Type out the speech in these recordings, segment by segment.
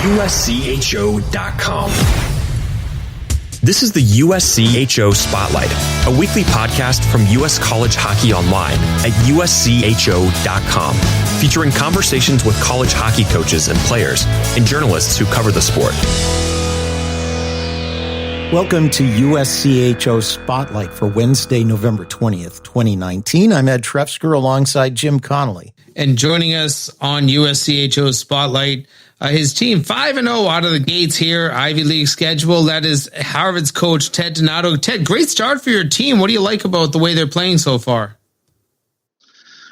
USCHO.com. This is the USCHO Spotlight, a weekly podcast from U.S. College Hockey Online at USCHO.com, featuring conversations with college hockey coaches and players and journalists who cover the sport. Welcome to USCHO Spotlight for Wednesday, November 20th, 2019. I'm Ed Trefsker alongside Jim Connolly. And joining us on USCHO Spotlight, his team 5-0 out of the gates here, Ivy League schedule. That is Harvard's coach, Ted Donato. Ted, great start for your team. What do you like about the way they're playing so far?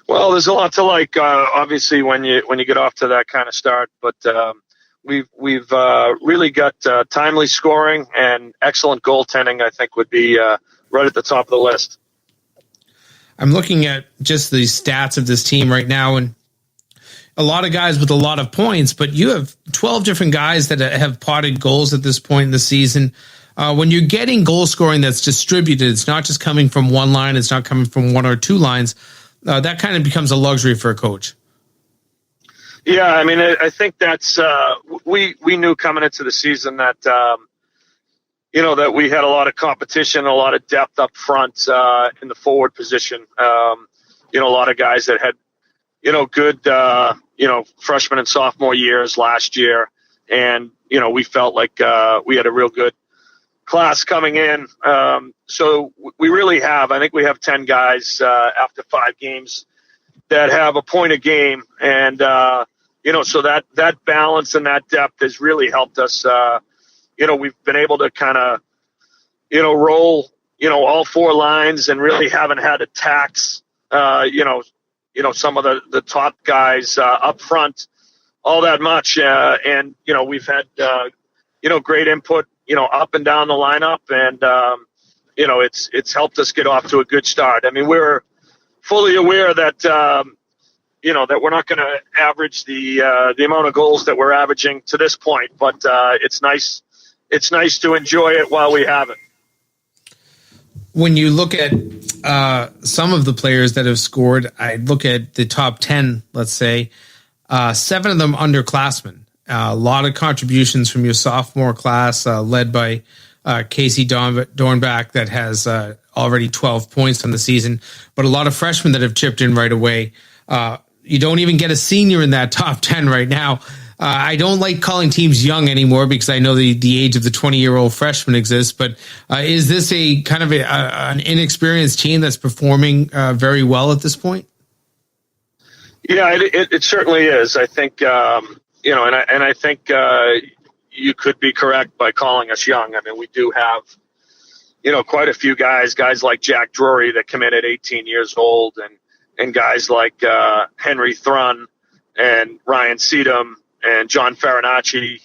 Well, there's a lot to like, obviously, when you get off to that kind of start. But we've really got timely scoring and excellent goaltending, I think, would be right at the top of the list. I'm looking at just the stats of this team right now, and a lot of guys with a lot of points, but you have 12 different guys that have potted goals at this point in the season. When you're getting goal scoring that's distributed, it's not just coming from one line, it's not coming from one or two lines. That kind of becomes a luxury for a coach. Yeah, I mean, I think that's we knew coming into the season that that we had a lot of competition, a lot of depth up front in the forward position. A lot of guys that had good freshman and sophomore years last year, and we felt like we had a real good class coming in. So we really have, I think we have 10 guys after 5 games that have a point a game, and so that balance and that depth has really helped us. We've been able to kind of roll all 4 lines and really haven't had to tax some of the top guys up front all that much, and we've had great input up and down the lineup, and it's helped us get off to a good start. I mean, we're fully aware that that we're not going to average the amount of goals that we're averaging to this point, but it's nice to enjoy it while we have it. When you look at some of the players that have scored, I look at the top 10, let's say, 7 of them underclassmen. A lot of contributions from your sophomore class, led by Casey Dornbach, that has already 12 points on the season, but a lot of freshmen that have chipped in right away. You don't even get a senior in that top 10 right now. I don't like calling teams young anymore because I know the age of the 20-year-old freshman exists, but is this a kind of an inexperienced team that's performing very well at this point? Yeah, it certainly is. I think, and I think you could be correct by calling us young. I mean, we do have, quite a few guys like Jack Drury that come in at 18 years old, and guys like Henry Thrun and Ryan Seedham and John Farinacci,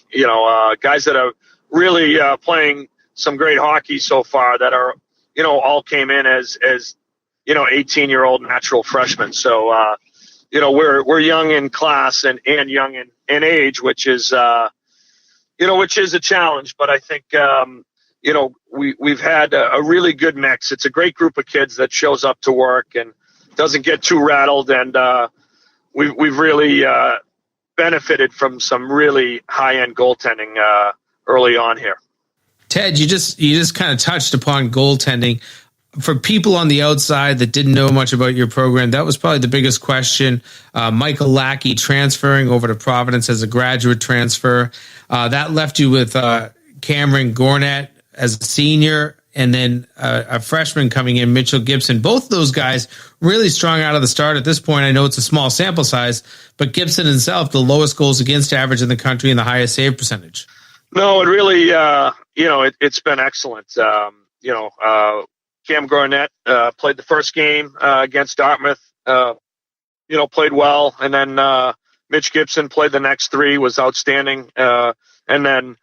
guys that are really playing some great hockey so far that are, all came in as 18-year-old natural freshmen. So, we're young in class and young in age, which is a challenge. But I think, we've had a really good mix. It's a great group of kids that shows up to work and doesn't get too rattled. And we've really benefited from some really high-end goaltending early on here. Ted, you just kind of touched upon goaltending. For people on the outside that didn't know much about your program, that was probably the biggest question. Michael Lackey transferring over to Providence as a graduate transfer. That left you with Cameron Gornett as a senior, and then a freshman coming in, Mitchell Gibson. Both of those guys really strong out of the start. At this point, I know it's a small sample size, but Gibson himself, the lowest goals against average in the country and the highest save percentage. No, it really, it's been excellent. Cam Gornett played the first game against Dartmouth, played well. And then Mitch Gibson played the next 3, was outstanding. And then,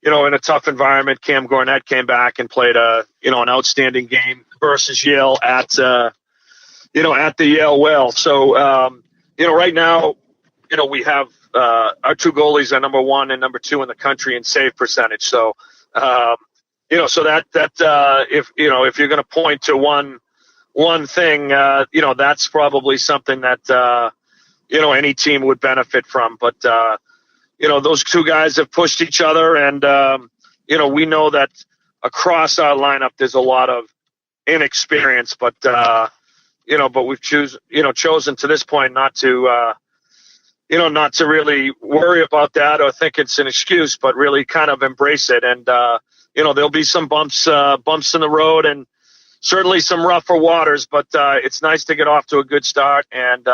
in a tough environment, Cam Gornett came back and played an outstanding game versus Yale at the Yale Well. So, right now, we have our 2 goalies are number 1 and number 2 in the country in save percentage. So, so that if you're going to point to one thing, that's probably something that any team would benefit from. But those two guys have pushed each other, and we know that across our lineup there's a lot of inexperience, but we've chosen to this point not to really worry about that or think it's an excuse, but really kind of embrace it. And there'll be some bumps in the road, and certainly some rougher waters, but it's nice to get off to a good start, and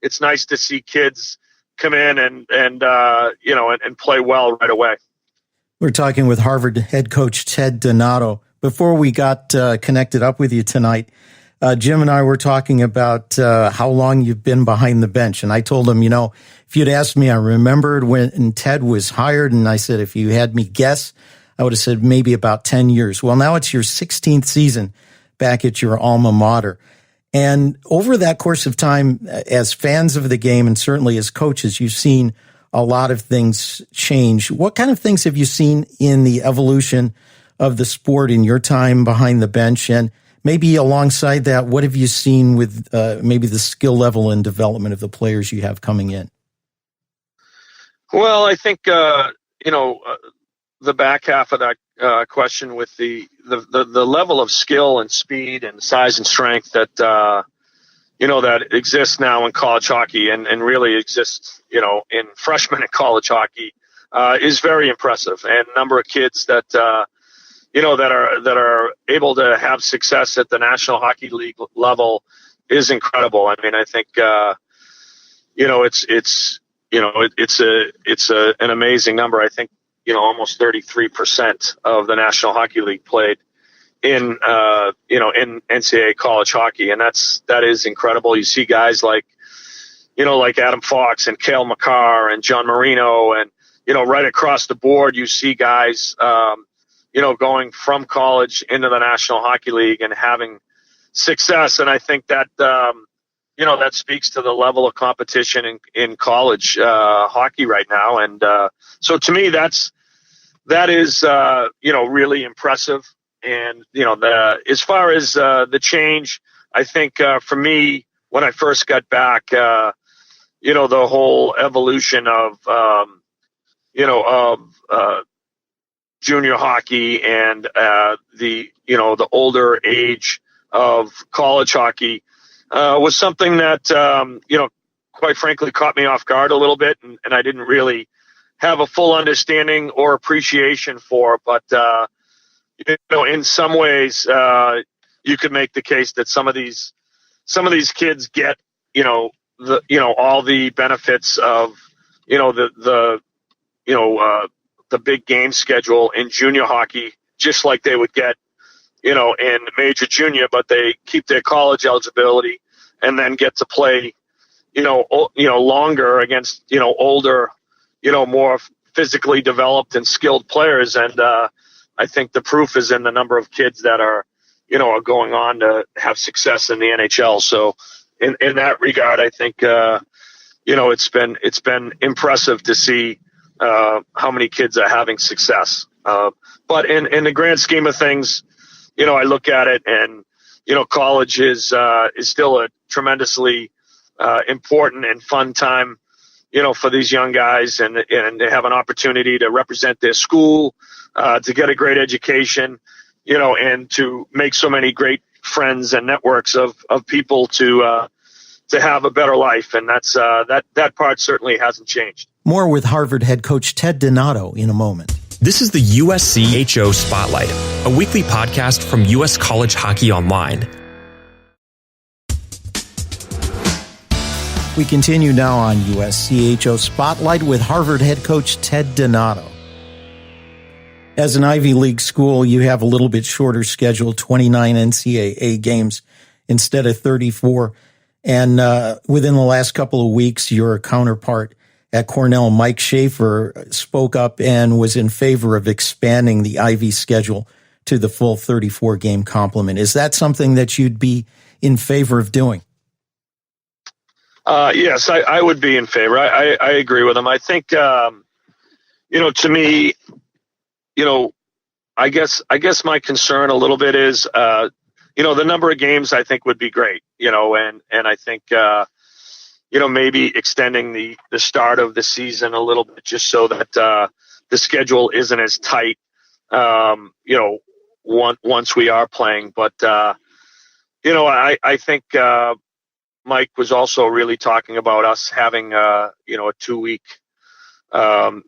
it's nice to see kids come in and play well right away. We're talking with Harvard head coach Ted Donato. Before we got connected up with you tonight, Jim and I were talking about how long you've been behind the bench. And I told him, if you'd asked me, I remembered when Ted was hired, and I said, if you had me guess, I would have said maybe about 10 years. Well, now it's your 16th season back at your alma mater. And over that course of time, as fans of the game and certainly as coaches, you've seen a lot of things change. What kind of things have you seen in the evolution of the sport in your time behind the bench? And maybe alongside that, what have you seen with maybe the skill level and development of the players you have coming in? Well, I think, the back half of that question with the level of skill and speed and size and strength that, that exists now in college hockey and really exists, in freshman and college hockey, is very impressive. And a number of kids that, that are able to have success at the National Hockey League level is incredible. I mean, I think, it's an amazing number. I think, almost 33% of the National Hockey League played in NCAA college hockey. And that is incredible. You see guys like Adam Fox and Cale Makar and John Marino, and, right across the board, you see guys, going from college into the National Hockey League and having success. And I think that, that speaks to the level of competition in college hockey right now. And so to me, that is really impressive. And, as far as the change, I think for me, when I first got back, the whole evolution of junior hockey and the older age of college hockey was something that, quite frankly, caught me off guard a little bit, and I didn't really have a full understanding or appreciation for. But, in some ways, you could make the case that some of these kids get, all the benefits of, the big game schedule in junior hockey, just like they would get, in major junior, but they keep their college eligibility and then get to play, longer against, older, more physically developed and skilled players. And I think the proof is in the number of kids that are going on to have success in the NHL. So in that regard, I think, it's been impressive to see how many kids are having success. But in the grand scheme of things, I look at it and, college is still a tremendously important and fun time, for these young guys, and they have an opportunity to represent their school, to get a great education, and to make so many great friends and networks of people to have a better life. And that's that part certainly hasn't changed. More with Harvard head coach Ted Donato in a moment. This is the USCHO Spotlight, a weekly podcast from US College Hockey Online. We continue now on USCHO Spotlight with Harvard head coach Ted Donato. As an Ivy League school, you have a little bit shorter schedule, 29 NCAA games instead of 34. And within the last couple of weeks, your counterpart at Cornell, Mike Schaefer, spoke up and was in favor of expanding the Ivy schedule to the full 34-game complement. Is that something that you'd be in favor of doing? Yes, I would be in favor. I agree with him. I think, to me, I guess my concern a little bit is, the number of games I think would be great, and I think, maybe extending the start of the season a little bit just so that the schedule isn't as tight, once we are playing. But, I think Mike was also really talking about us having, a 2-week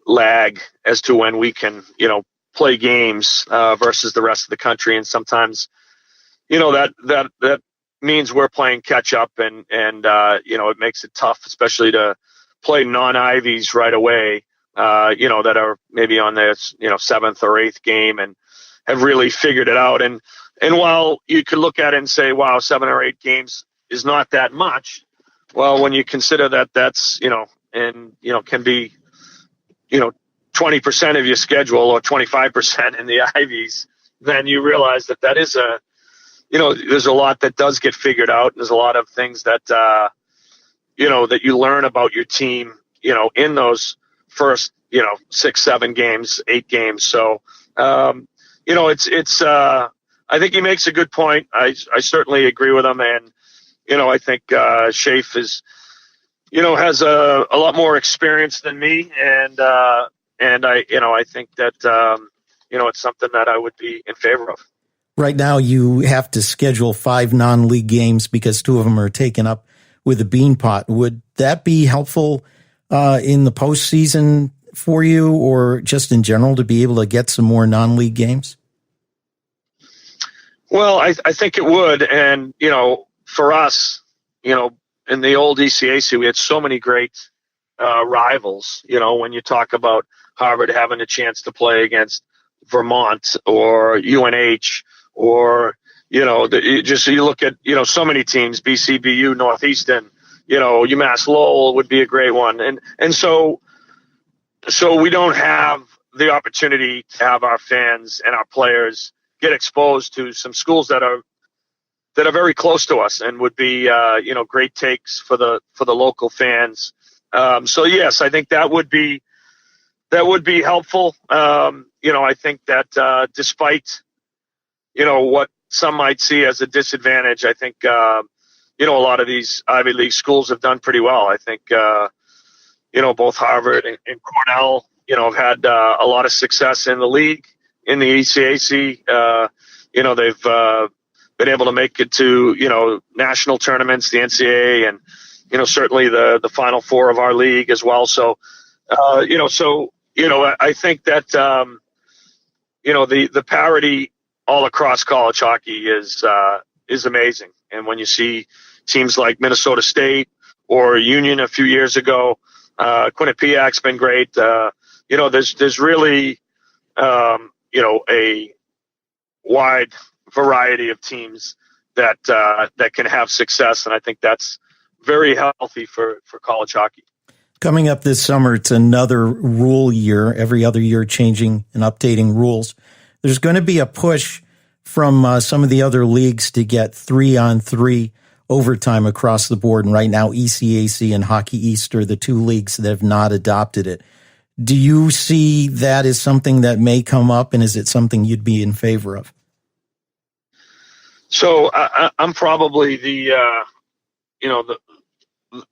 lag as to when we can, play games versus the rest of the country. And sometimes, that means we're playing catch up and it makes it tough, especially to play non-Ivies right away, that are maybe on their, 7th or 8th game and have really figured it out. And while you could look at it and say, wow, 7 or 8 games is not that much. Well, when you consider that that's, can be, 20% of your schedule or 25% in the Ivies, then you realize that is there's a lot that does get figured out. There's a lot of things that, that you learn about your team, in those first, 6, 7 games, 8 games. So, it's I think he makes a good point. I certainly agree with him. And, I think, Shafe is, has a lot more experience than me. And I think that, it's something that I would be in favor of. Right now, you have to schedule 5 non-league games because 2 of them are taken up with the Bean Pot. Would that be helpful in the postseason for you, or just in general to be able to get some more non-league games? Well, I think it would. And, for us, in the old ECAC, we had so many great rivals. When you talk about Harvard having a chance to play against Vermont or UNH, or you look at so many teams, BCBU, Northeastern, UMass Lowell would be a great one, and so we don't have the opportunity to have our fans and our players get exposed to some schools that are very close to us and would be great takes for the local fans. So yes, I think that would be helpful. I think that despite what some might see as a disadvantage, I think a lot of these Ivy League schools have done pretty well. I think both Harvard and Cornell have had a lot of success in the league, in the ECAC. They've been able to make it to national tournaments, the NCAA, and certainly the Final Four of our league as well. So I think that the parity all across college hockey is amazing. And when you see teams like Minnesota State or Union a few years ago, Quinnipiac's been great. There's really a wide variety of teams that can have success, and I think that's very healthy for college hockey. Coming up this summer, it's another rule year, every other year changing and updating rules. There's going to be a push from some of the other leagues to get 3-on-3 overtime across the board. And right now, ECAC and Hockey East are the 2 leagues that have not adopted it. Do you see that as something that may come up, and is it something you'd be in favor of? So I'm probably the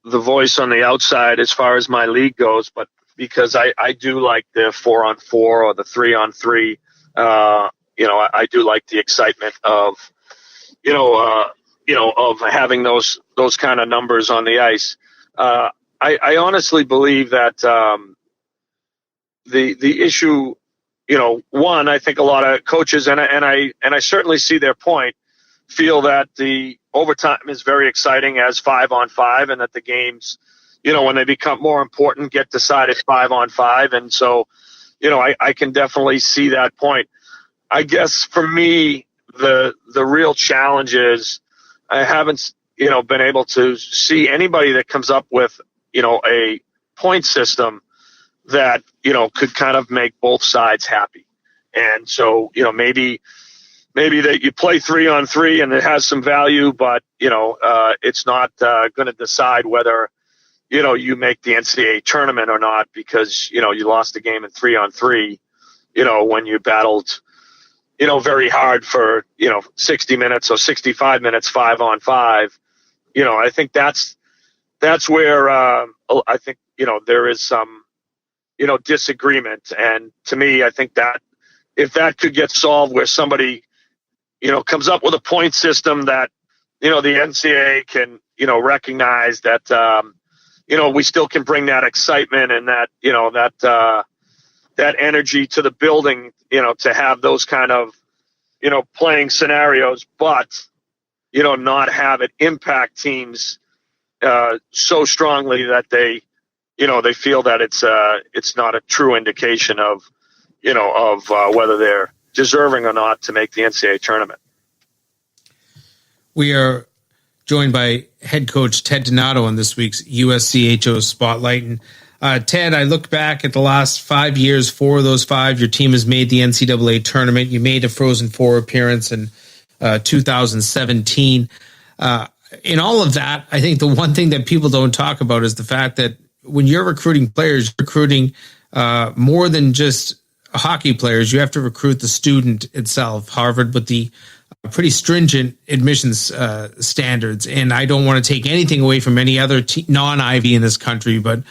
voice on the outside as far as my league goes, but because I do like the 4-on-4 or the 3-on-3, I do like the excitement of, of having those kind of numbers on the ice. I honestly believe that the issue, one, I think a lot of coaches, and I certainly see their point, feel that the overtime is very exciting as 5-on-5, and that the games, when they become more important, get decided 5-on-5. And so, I can definitely see that point. I guess for me, the real challenge is I haven't, been able to see anybody that comes up with, a point system that, could kind of make both sides happy. And so, maybe that you play 3-on-3 and it has some value, but, it's not going to decide whether, you make the NCAA tournament or not, because, you lost the game in 3-on-3, when you battled, very hard for, 60 minutes or 65 minutes, 5-on-5. I think that's that's where I think, there is some, disagreement. And to me, I think that if that could get solved where somebody, comes up with a point system that, the NCAA can, recognize that, we still can bring that excitement and that, that energy to the building, to have those kind of, playing scenarios, but, not have it impact teams so strongly that they feel that it's not a true indication of, whether they're deserving or not to make the NCAA tournament. We are joined by head coach Ted Donato on this week's USCHO Spotlight. And Ted, I look back at the last 5 years. 4 of those 5, your team has made the NCAA tournament. You made a Frozen Four appearance in 2017. In all of that, I think the one thing that people don't talk about is the fact that when you're recruiting players, you're recruiting more than just hockey players. You have to recruit the student itself. Harvard with the pretty stringent admissions standards, and I don't want to take anything away from any other non-Ivy in this country, but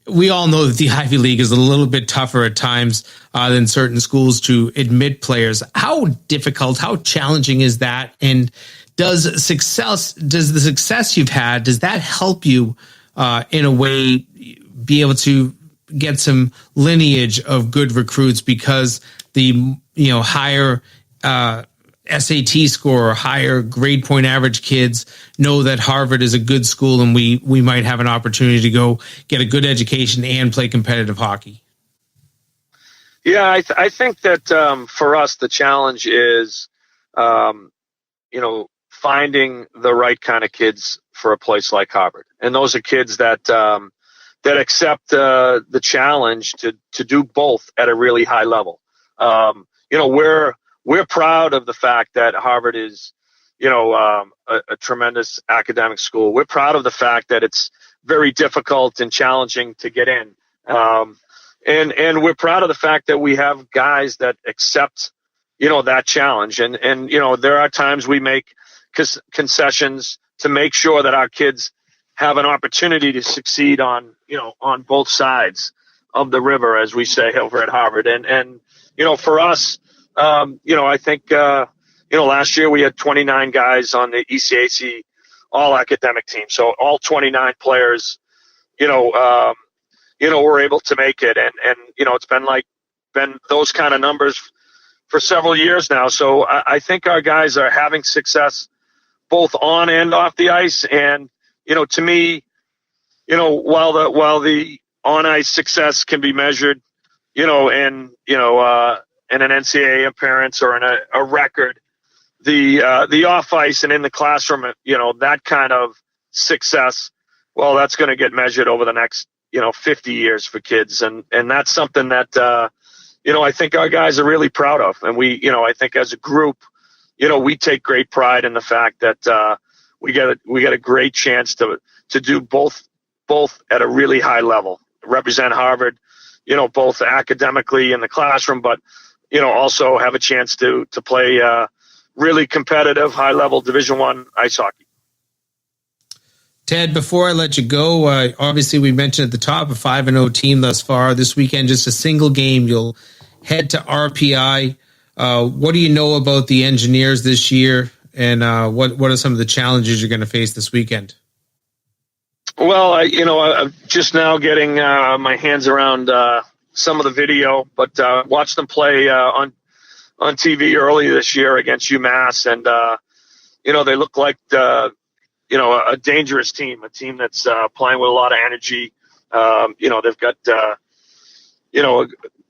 we all know that the Ivy League is a little bit tougher at times than certain schools to admit players. How difficult, how challenging is that? And does the success you've had, does that help you in a way be able to get some lineage of good recruits because the higher SAT score or higher grade point average kids know that Harvard is a good school and we might have an opportunity to go get a good education and play competitive hockey? Yeah, I think that for us, the challenge is, finding the right kind of kids for a place like Harvard. And those are kids that accept the challenge to do both at a really high level. We're proud of the fact that Harvard is, a tremendous academic school. We're proud of the fact that it's very difficult and challenging to get in. And we're proud of the fact that we have guys that accept, that challenge. And there are times we make concessions to make sure that our kids have an opportunity to succeed on both sides of the river, as we say over at Harvard. And for us, I think, last year we had 29 guys on the ECAC all academic team. So all 29 players, were able to make it. And it's been those kind of numbers for several years now. So I think our guys are having success both on and off the ice. And, to me, while the on ice success can be measured, in an NCAA appearance or in a record, the off ice and in the classroom, that kind of success, well, that's going to get measured over the next, 50 years for kids. And that's something that, I think our guys are really proud of. And I think as a group, we take great pride in the fact that, we get a great chance to do both at a really high level, represent Harvard, both academically in the classroom, but, also have a chance to play really competitive, high-level Division I ice hockey. Ted, before I let you go, obviously we mentioned at the top a 5-0 team thus far. This weekend, just a single game. You'll head to RPI. What do you know about the Engineers this year, and what are some of the challenges you're going to face this weekend? Well, I'm just now getting my hands around some of the video, but watched them play on TV early this year against UMass, and they look like a dangerous team, a team that's playing with a lot of energy. They've got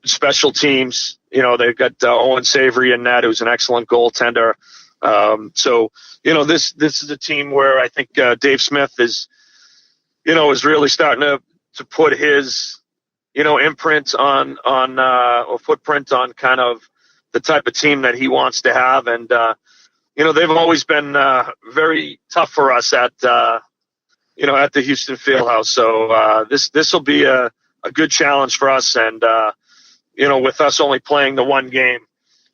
special teams. They've got Owen Savory in net, who's an excellent goaltender. This is a team where I think Dave Smith is really starting to put his imprint on or footprint on kind of the type of team that he wants to have. And, they've always been very tough for us at the Houston Fieldhouse. So this will be a good challenge for us. And, with us only playing the one game,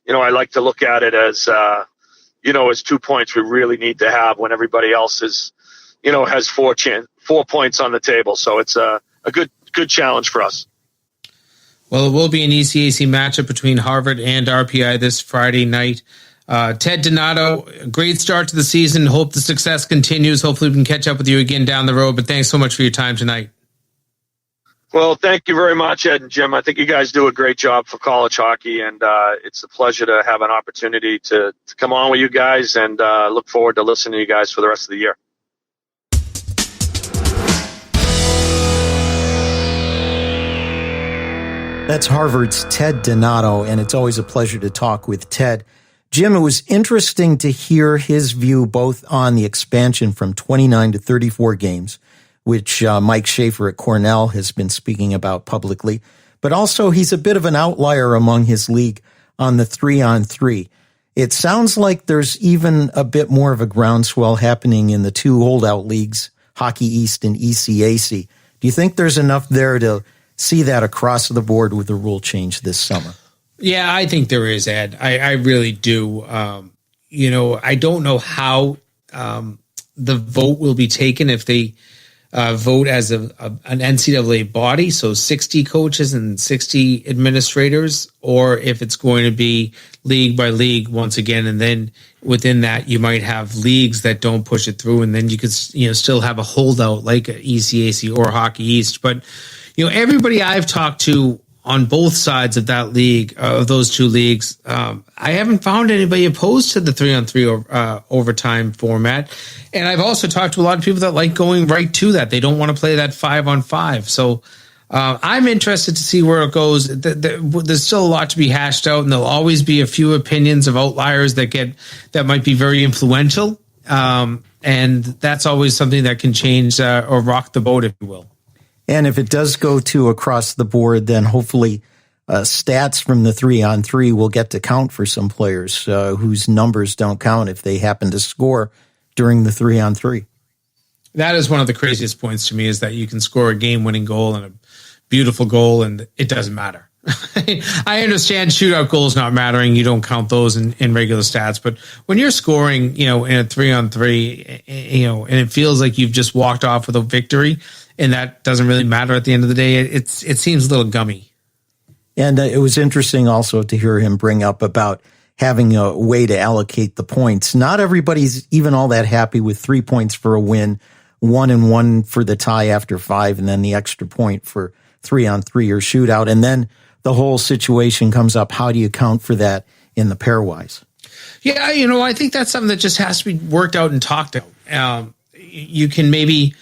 I like to look at it as, as 2 points we really need to have when everybody else is, has 4 points on the table. So it's a good challenge for us. Well, it will be an ECAC matchup between Harvard and RPI this Friday night. Ted Donato, great start to the season. Hope the success continues. Hopefully we can catch up with you again down the road. But thanks so much for your time tonight. Well, thank you very much, Ed and Jim. I think you guys do a great job for college hockey, and it's a pleasure to have an opportunity to come on with you guys, and look forward to listening to you guys for the rest of the year. That's Harvard's Ted Donato, and it's always a pleasure to talk with Ted. Jim, it was interesting to hear his view both on the expansion from 29 to 34 games, which Mike Schaefer at Cornell has been speaking about publicly, but also he's a bit of an outlier among his league on the 3-on-3. It sounds like there's even a bit more of a groundswell happening in the two holdout leagues, Hockey East and ECAC. Do you think there's enough there to see that across the board with the rule change this summer? Yeah, I think there is, Ed. I really do. I don't know how the vote will be taken if they vote as an NCAA body, so 60 coaches and 60 administrators, or if it's going to be league by league once again, and then within that you might have leagues that don't push it through, and then you could still have a holdout like ECAC or Hockey East. But everybody I've talked to on both sides of that league, of those two leagues, I haven't found anybody opposed to the 3-on-3 overtime format. And I've also talked to a lot of people that like going right to that. They don't want to play that 5-on-5. So I'm interested to see where it goes. There's still a lot to be hashed out, and there'll always be a few opinions of outliers that might be very influential. And that's always something that can change or rock the boat, if you will. And if it does go to across the board, then hopefully stats from the 3-on-3 will get to count for some players whose numbers don't count if they happen to score during the 3-on-3. That is one of the craziest points to me, is that you can score a game-winning goal and a beautiful goal, and it doesn't matter. I understand shootout goals not mattering. You don't count those in regular stats. But when you're scoring, in a 3-on-3, and it feels like you've just walked off with a victory, and that doesn't really matter at the end of the day, it seems a little gummy. And it was interesting also to hear him bring up about having a way to allocate the points. Not everybody's even all that happy with 3 points for a win, 1 and 1 for the tie after 5, and then the extra point for 3-on-3 or shootout. And then the whole situation comes up. How do you count for that in the pairwise? Yeah, I think that's something that just has to be worked out and talked out. You can maybe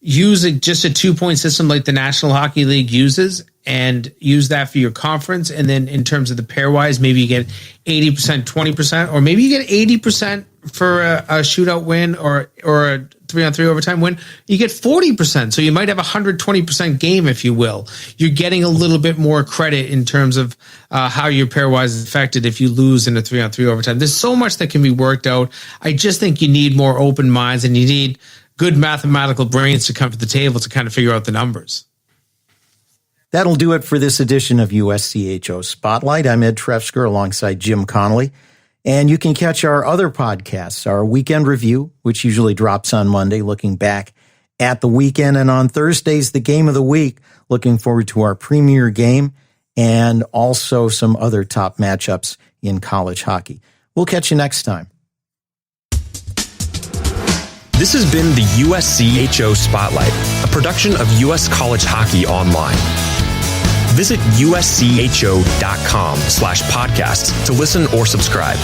use just a 2-point system like the National Hockey League uses, and use that for your conference. And then in terms of the pairwise, maybe you get 80%, 20%, or maybe you get 80% for a shootout win or a 3-on-3 overtime win. You get 40%. So you might have a 120% game, if you will. You're getting a little bit more credit in terms of how your pairwise is affected if you lose in a 3-on-3 overtime. There's so much that can be worked out. I just think you need more open minds, and you need good mathematical brains to come to the table to kind of figure out the numbers. That'll do it for this edition of USCHO Spotlight. I'm Ed Trefsker alongside Jim Connolly. And you can catch our other podcasts, our Weekend Review, which usually drops on Monday, looking back at the weekend. And on Thursdays, the Game of the Week, looking forward to our premier game and also some other top matchups in college hockey. We'll catch you next time. This has been the USCHO Spotlight, a production of US College Hockey Online. Visit uscho.com/podcasts to listen or subscribe.